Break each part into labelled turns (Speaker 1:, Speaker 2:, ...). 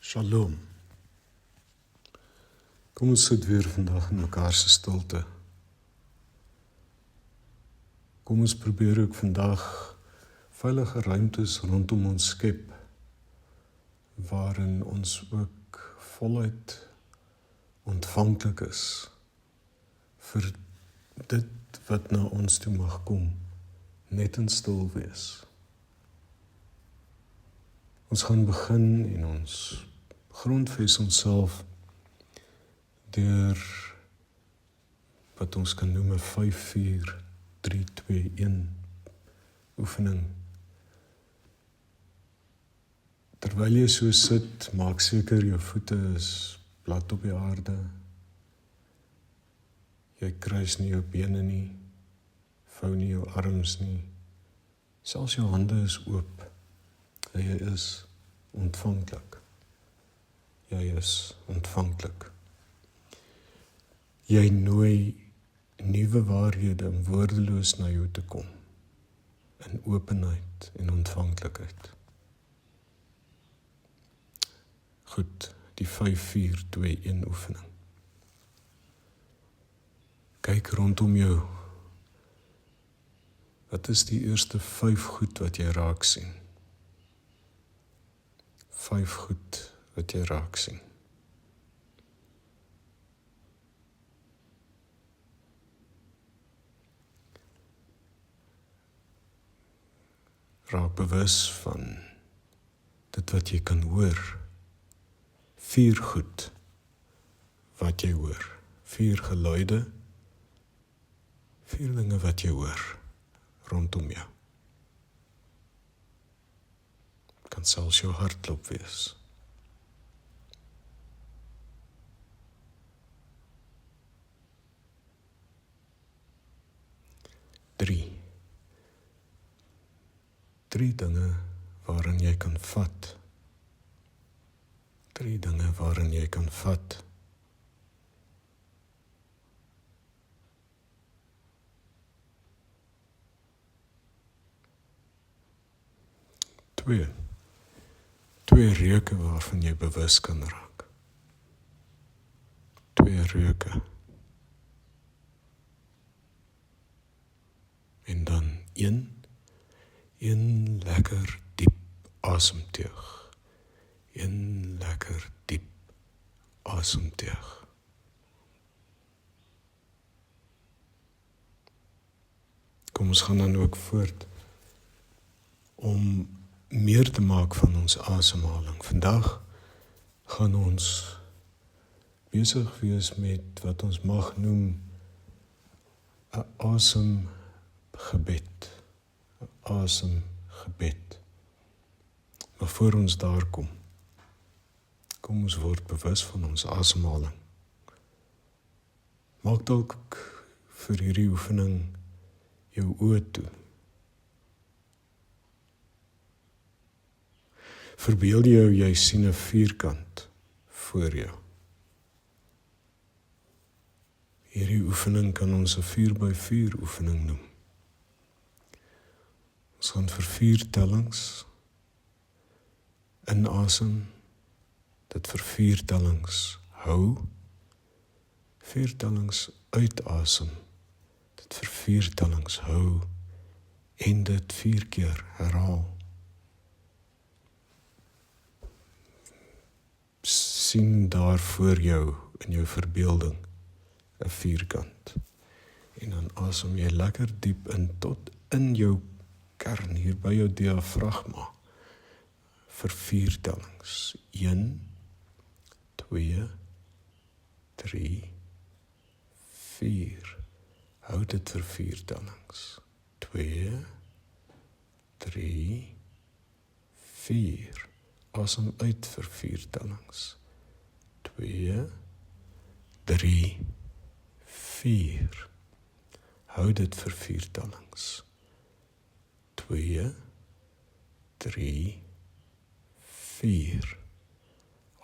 Speaker 1: Shalom. Kom ons sit weer vandag in mekaar se stilte. Kom ons probeer ook vandag veilige ruimtes rondom ons skep, waarin ons ook voluit ontvanklik is vir dit wat na ons toe mag kom, net in stil wees. Ons gaan begin en ons grondves onsself deur wat ons kan noem 'n 5-4-3-2-1 oefening. Terwyl jy so sit, maak seker jou voete is plat op die aarde. Jy kruis nie jou bene nie, vou nie jou arms nie. Selfs jou hande is oop. Jy is ontvanklik. Jy is ontvanklik. Jy nooi nuwe waarhede en woordeloos na jou te kom, in openheid en ontvanklikheid. Goed, die 5-4-2-1 oefening. Kyk rondom jou. Wat is die eerste 5 goed wat jy raak sien? 5 goed wat jy raak sien. Raak bewus van dit wat jy kan hoor. 4 goed wat jy hoor. 4 geluide. 4 dinge wat jy hoor rondom jou. Kan selfs jou hartklop wees. 3 dinge waarin jy kan vat. 3 dinge waarin jy kan vat. 2 reuke waarvan jy bewus kan raak. 2 reuke. En dan 1 lekker diep asemteug. 1 lekker diep asemteug. Kom ons gaan dan ook voort om meer te maak van ons asemhaling. Vandag gaan ons besig wees met wat ons mag noem 'n asemgebed. 'n Asemgebed. Maar voor ons daar kom ons word bewus van ons asemhaling. Maak dalk vir hierdie oefening jou oë toe. Verbeel jy sien 'n vierkant voor jou. Hierdie oefening kan ons 'n 4x4 oefening noem. Ons gaan vir 4 tellings inasem, dit vir 4 tellings hou, 4 tellings uitasem, dit vir 4 tellings hou, en dit 4 keer herhaal. Sien daar voor jou in jou verbeelding 'n vierkant. En dan asem jy lekker diep in tot in jou kern, hier by jou diafragma, vir 4 tellings. 1, 2, 3, 4. Hou dit vir 4 tellings. 2, 3, 4. Asem uit vir 4 tellings. 2, 3, 4. Hou dit vir 4 tellings. 2, 3, 4.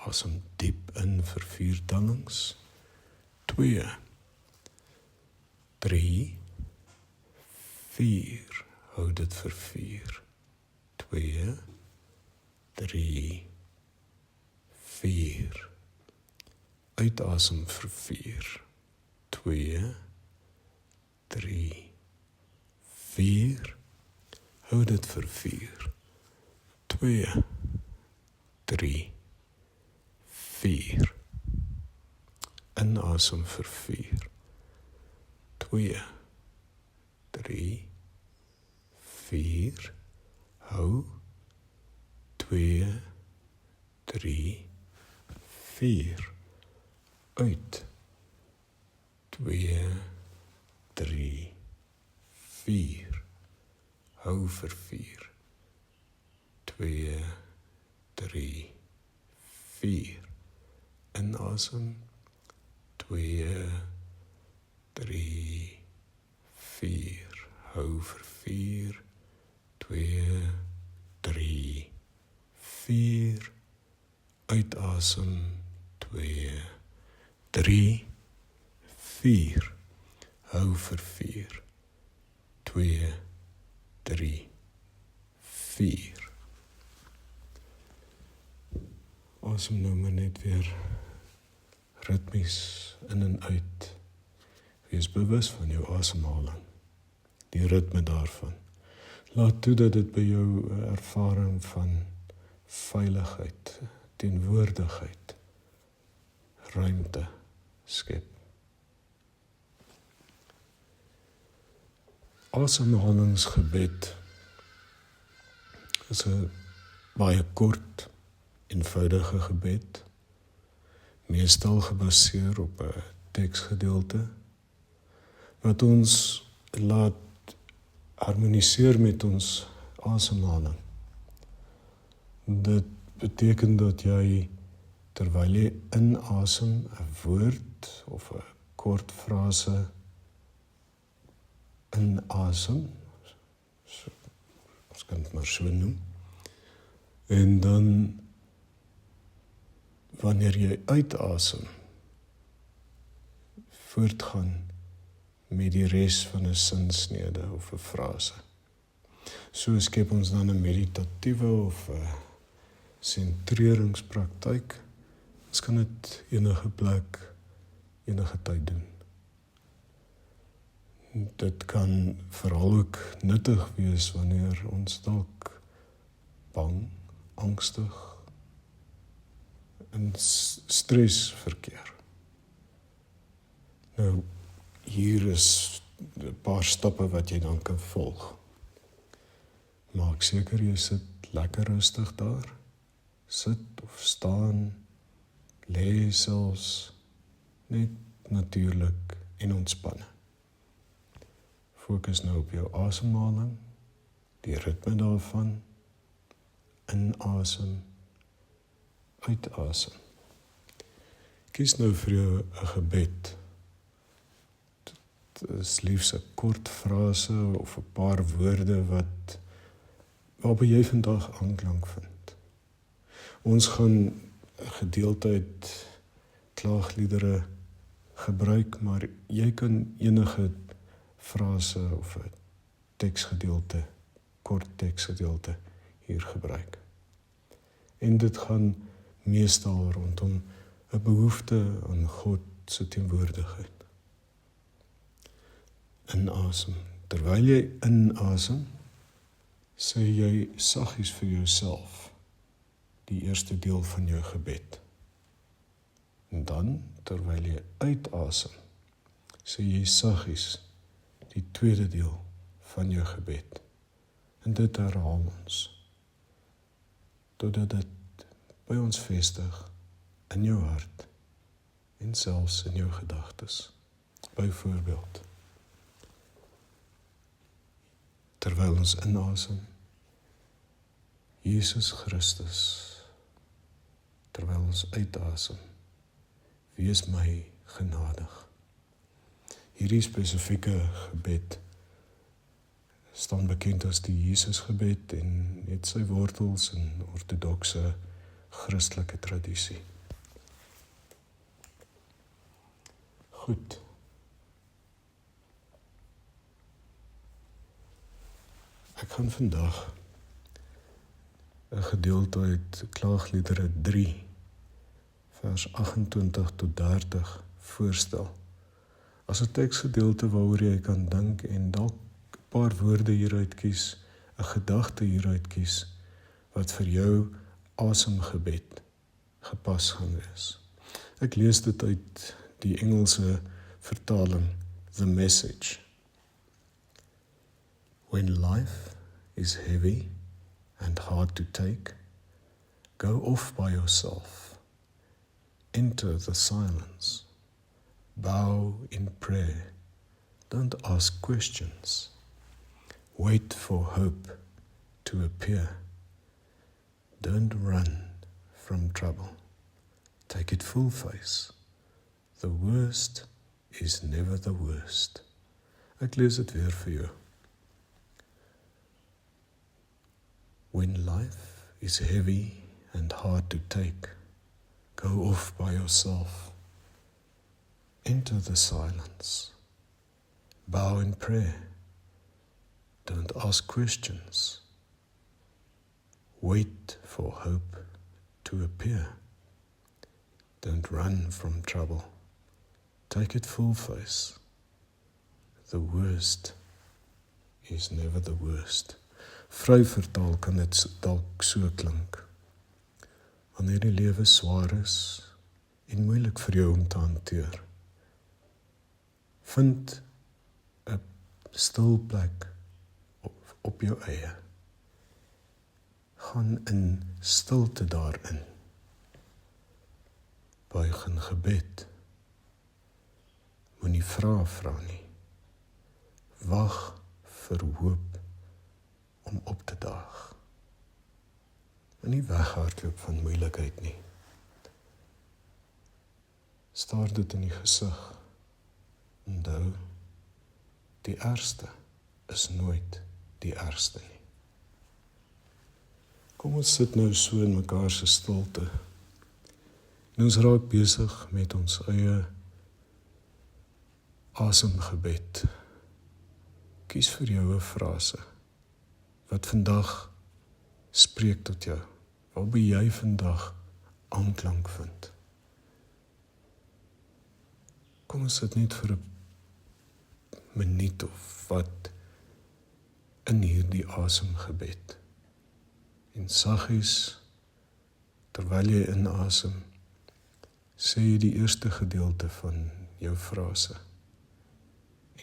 Speaker 1: Asem diep in vir 4 tellings. 2, 3, 4. Hou dit vir 4. 2, 3, Uitasem vir 4, 2, 3, 4. Hou dit vir 4, 2, 3, 4. Inasem vir 4, 2, 3, 4. Hou 2, 3, 4. Uit 2, 3, 4. Hou vir 4, 2, 3, 4. Inasem 2, 3, 4. Hou vir 4, 2, 3, 4. Uitasem 2, 3, 4. Hou vir 4, 2, 3, 4. Asem nou maar net weer ritmies in en uit. Wees bewus van jou asemhaling, die ritme daarvan. Laat toe dat dit by jou 'n ervaring van veiligheid, teenwoordigheid, ruimte skep. Asemhalingsgebed is 'n baie kort, eenvoudige gebed, meestal gebaseer op 'n teksgedeelte, wat ons laat harmoniseer met ons asemhaling. Dit beteken dat jy, terwyl jy inasem, 'n woord of 'n kort frase inasem, ons kan dit maar so noem, en dan wanneer jy uitasem, voortgaan met die res van 'n sinsnede of 'n frase. So skep ons dan 'n meditatiewe of 'n sentrieringspraktyk. Ons kan dit enige plek, enige tyd doen. Dit kan veral ook nuttig wees wanneer ons dalk bang, angstig, in stres verkeer. Nou, hier is 'n paar stappe wat jy dan kan volg. Maak seker jy sit lekker rustig daar. Sit of staan, lê selfs, net natuurlik en ontspanne. Fokus nou op jou asemhaling, die ritme daarvan, inasem, uitasem. Kies nou vir jou 'n gebed. Dit is liefs 'n kort frase of 'n paar woorde waarby jy vandag aanklank vind. Ons gaan 'n gedeelte uit klaagliedere gebruik, maar jy kan enige frase of 'n teksgedeelte, kort teksgedeelte hier gebruik. En dit gaan meestal rondom 'n behoefte aan God se teenwoordigheid. Inasem. Terwyl jy inasem, sê jy saggies vir jouself die eerste deel van jou gebed. En dan, terwyl jy uitasem, sê jy saggies die tweede deel van jou gebed. En dit herhaal ons, totdat dit by ons vestig in jou hart en selfs in jou gedagtes. Byvoorbeeld, terwyl ons inasem, Jesus Christus. Terwyl ons uitasem, wees my genadig. Hierdie spesifieke gebed staan bekend as die Jesusgebed en het sy wortels in ortodokse Christelike tradisie. Goed. Ek gaan vandag 'n gedeelte uit Klaagliedere 3 vers 28 tot 30 voorstel. As 'n teksgedeelte waaroor jy kan dink en dalk 'n paar woorde hieruit kies, 'n gedagte hieruit kies, wat vir jou asemgebed gepas gaan wees. Ek lees dit uit die Engelse vertaling, The Message. When life is heavy and hard to take, go off by yourself. Enter the silence. Bow in prayer. Don't ask questions. Wait for hope to appear. Don't run from trouble. Take it full face. The worst is never the worst. Ek lees dit weer vir jou. When life is heavy and hard to take, go off by yourself. Enter the silence. Bow in prayer. Don't ask questions. Wait for hope to appear. Don't run from trouble. Take it full face. The worst is never the worst. Vry vertaal kan dit dalk so klink. Wanneer die lewe swaar is en moeilik vir jou om te hanteer, vind 'n stil plek op jou eie. Gaan in stilte daarin. Buig in gebed. Moenie vra nie. Wag vir hoop om op te daag. Moenie weghardloop van moeilikheid nie. Staar dit in die gesig. Onthou, die ergste is nooit die ergste nie. Kom ons sit nou so in mekaar se stilte. En ons raak besig met ons eie asemgebed. Kies vir jou 'n frase wat vandag spreek tot jou. Waarby jy vandag aanklank vind. Kom ons sit net vir 'n minuut of wat in hierdie asemgebed. En saggies, terwyl jy inasem, sê jy die eerste gedeelte van jou frase.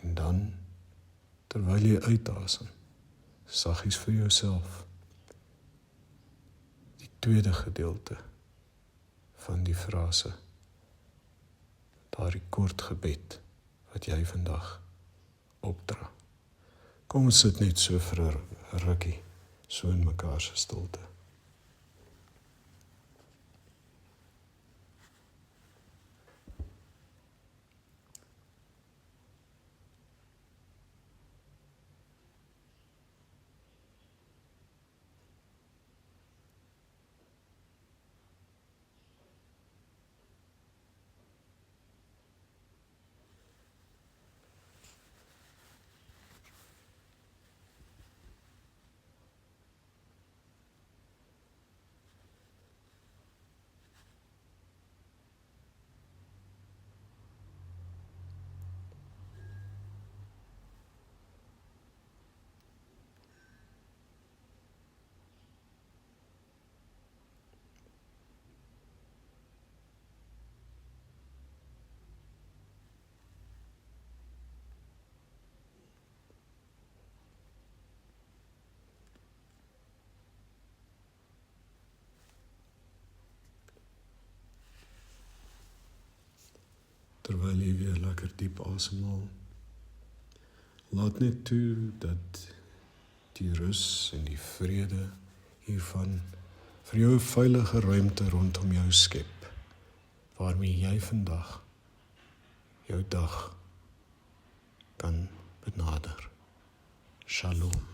Speaker 1: En dan, terwyl jy uitasem, saggies vir jouself, die tweede gedeelte van die frase. Daardie kort gebed wat jy vandag opdra. Kom ons sit net so vir 'n rukkie, so in mekaar se stilte. Terwyl jy weer lekker diep asemhaal, laat net toe dat die rus en die vrede hiervan vir jou 'n veilige ruimte rondom jou skep, waarmee jy vandag jou dag kan benader. Shalom.